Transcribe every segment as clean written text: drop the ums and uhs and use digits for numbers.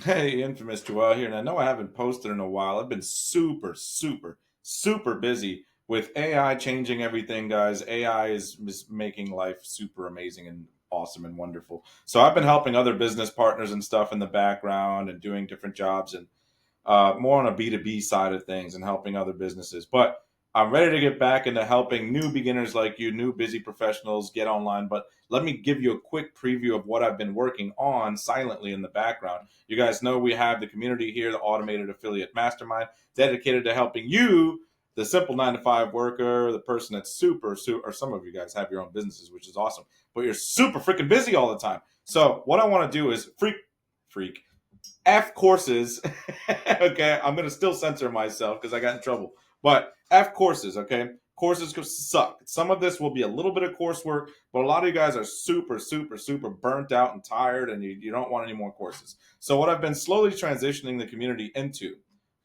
Hey, infamous Joel here, and I know I haven't posted in a while. I've been super busy with AI changing everything, guys. AI is making life super amazing and awesome and wonderful. So I've been helping other business partners and stuff in the background and doing different jobs and more on a B2B side of things and helping other businesses. But I'm ready to get back into helping new beginners like you, new busy professionals get online. But let me give you a quick preview of what I've been working on silently in the background. You guys know we have the community here, the Automated Affiliate Mastermind, dedicated to helping you, the simple 9 to 5 worker, the person that's or some of you guys have your own businesses, which is awesome, but you're super freaking busy all the time. So what I want to do is freak F courses. Okay, I'm gonna still censor myself because I got in trouble. But F courses, okay? Courses suck. Some of this will be a little bit of coursework, but a lot of you guys are super burnt out and tired, and you don't want any more courses. So what I've been slowly transitioning the community into,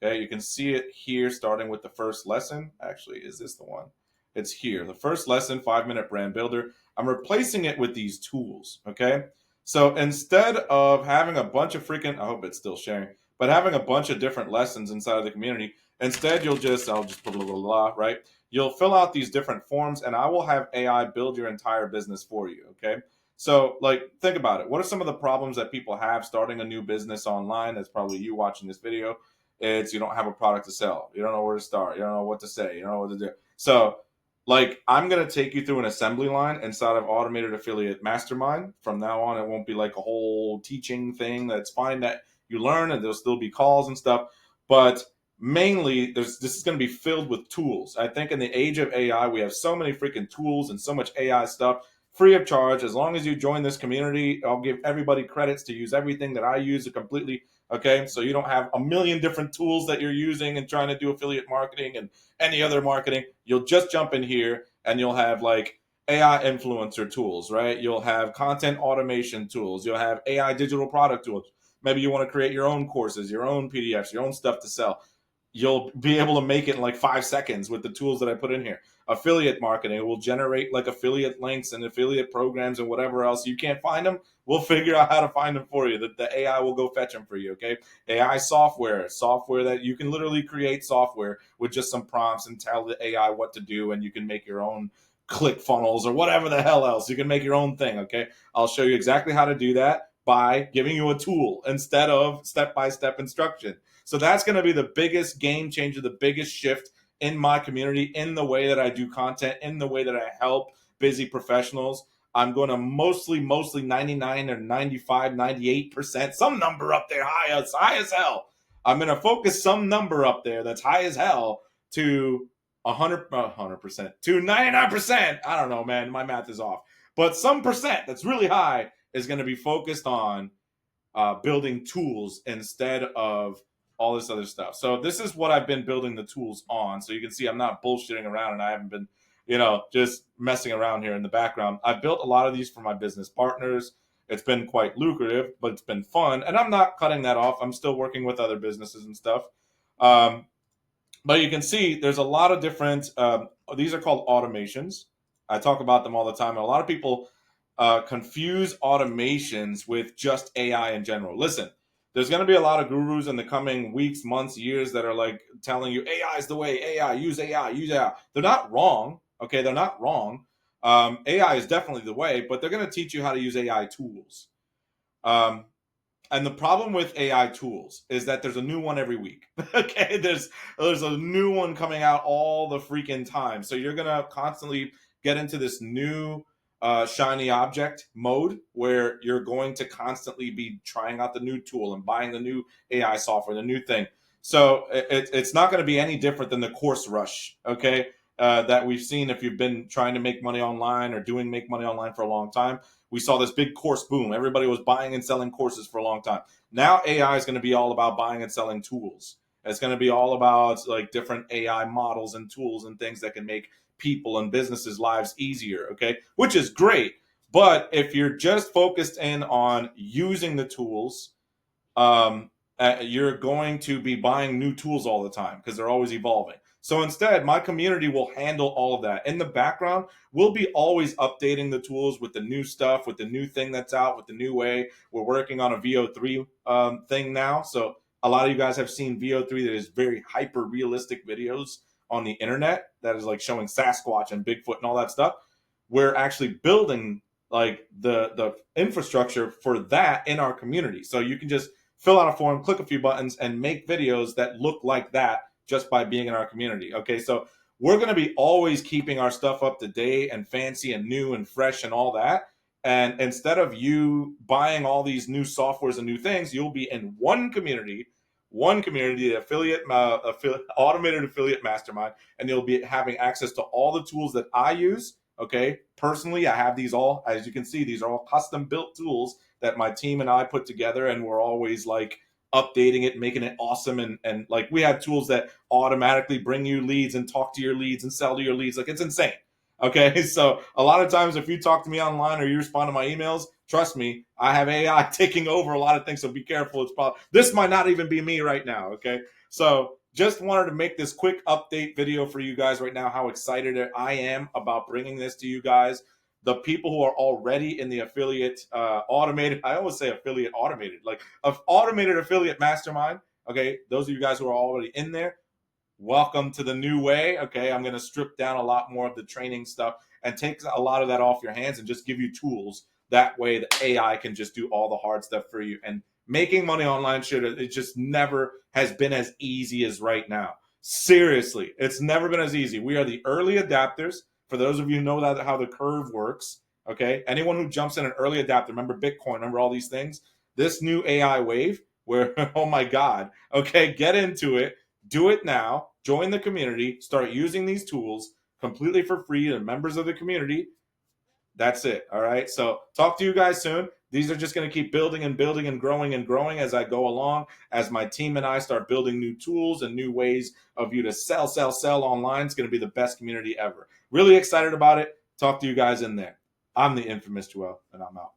okay, you can see it here, starting with the first lesson. Actually, is this the one? It's here. The first lesson, 5 minute brand builder. I'm replacing it with these tools, okay? So instead of having a bunch of freaking, I hope it's still sharing, but having a bunch of different lessons inside of the community, instead I'll just put a little blah, right? You'll fill out these different forms and I will have AI build your entire business for you, okay? So like, think about it. What are some of the problems that people have starting a new business online? That's probably you watching this video. It's you don't have a product to sell. You don't know where to start. You don't know what to say. You don't know what to do. So like I'm gonna take you through an assembly line inside of Automated Affiliate Mastermind. From now on, it won't be like a whole teaching thing. That's fine that you learn, and there'll still be calls and stuff. But mainly, this is going to be filled with tools. I think in the age of AI, we have so many freaking tools and so much AI stuff free of charge. As long as you join this community, I'll give everybody credits to use everything that I use completely. Okay, so you don't have a million different tools that you're using and trying to do affiliate marketing and any other marketing. You'll just jump in here and you'll have like AI influencer tools, right? You'll have content automation tools. You'll have AI digital product tools. Maybe you want to create your own courses, your own PDFs, your own stuff to sell. You'll be able to make it in like 5 seconds with the tools that I put in here. Affiliate marketing will generate like affiliate links and affiliate programs and whatever else. You can't find them, we'll figure out how to find them for you. The AI will go fetch them for you, okay? AI software that you can literally create software with just some prompts and tell the AI what to do, and you can make your own click funnels or whatever the hell else. You can make your own thing, okay? I'll show you exactly how to do that by giving you a tool instead of step-by-step instruction. So that's going to be the biggest game changer, the biggest shift in my community, in the way that I do content, in the way that I help busy professionals. I'm going to mostly 99 or 95, 98%, some number up there high as hell. I'm going to focus some number up there that's high as hell to 100% to 99%. I don't know, man. My math is off. But some percent that's really high is going to be focused on building tools instead of all this other stuff. So this is what I've been building the tools on. So you can see I'm not bullshitting around and I haven't been, just messing around here in the background. I've built a lot of these for my business partners. It's been quite lucrative, but it's been fun. And I'm not cutting that off. I'm still working with other businesses and stuff. Um, but you can see there's a lot of different, these are called automations. I talk about them all the time. And a lot of people confuse automations with just AI in general. Listen, there's going to be a lot of gurus in the coming weeks, months, years that are like telling you AI is the way, AI, use AI, use AI. They're not wrong. Okay, they're not wrong. AI is definitely the way, but they're going to teach you how to use AI tools. Um, and the problem with AI tools is that there's a new one every week. Okay, there's a new one coming out all the freaking time. So you're gonna constantly get into this new shiny object mode where you're going to constantly be trying out the new tool and buying the new AI software, the new thing. So it's not going to be any different than the course rush. Okay. That we've seen if you've been trying to make money online or doing make money online for a long time. We saw this big course boom. Everybody was buying and selling courses for a long time. Now AI is going to be all about buying and selling tools. It's going to be all about like different AI models and tools and things that can make people and businesses' lives easier. Okay, which is great. But if you're just focused in on using the tools, you're going to be buying new tools all the time because they're always evolving. So instead, my community will handle all of that. In the background, we'll be always updating the tools with the new stuff, with the new thing that's out, with the new way. We're working on a VO3 thing now. So a lot of you guys have seen VO3 that is very hyper realistic videos on the internet that is like showing Sasquatch and Bigfoot and all that stuff. We're actually building like the infrastructure for that in our community. So you can just fill out a form, click a few buttons, and make videos that look like that just by being in our community. Okay, so we're going to be always keeping our stuff up to date and fancy and new and fresh and all that. And instead of you buying all these new softwares and new things, you'll be in one community, the automated affiliate mastermind, and you'll be having access to all the tools that I use. Okay, personally, I have these all, as you can see, these are all custom built tools that my team and I put together, and we're always like updating it, making it awesome. And like we have tools that automatically bring you leads and talk to your leads and sell to your leads. Like it's insane. Okay. So a lot of times if you talk to me online or you respond to my emails, trust me, I have AI taking over a lot of things. So be careful. It's probably, this might not even be me right now. Okay. So just wanted to make this quick update video for you guys right now, how excited I am about bringing this to you guys. The people who are already in the affiliate automated, I always say affiliate automated, like automated affiliate mastermind. Okay, those of you guys who are already in there, welcome to the new way. Okay, I'm going to strip down a lot more of the training stuff and take a lot of that off your hands and just give you tools. That way the AI can just do all the hard stuff for you. And making money online, it just never has been as easy as right now. Seriously, it's never been as easy. We are the early adapters. For those of you who know that how the curve works, okay, anyone who jumps in an early adapter, remember Bitcoin, remember all these things, this new AI wave where, oh my God, okay, get into it, do it now, join the community, start using these tools completely for free to members of the community. That's it. All right. So talk to you guys soon. These are just going to keep building and building and growing as I go along, as my team and I start building new tools and new ways of you to sell online. It's going to be the best community ever. Really excited about it. Talk to you guys in there. I'm the infamous Joel, and I'm out.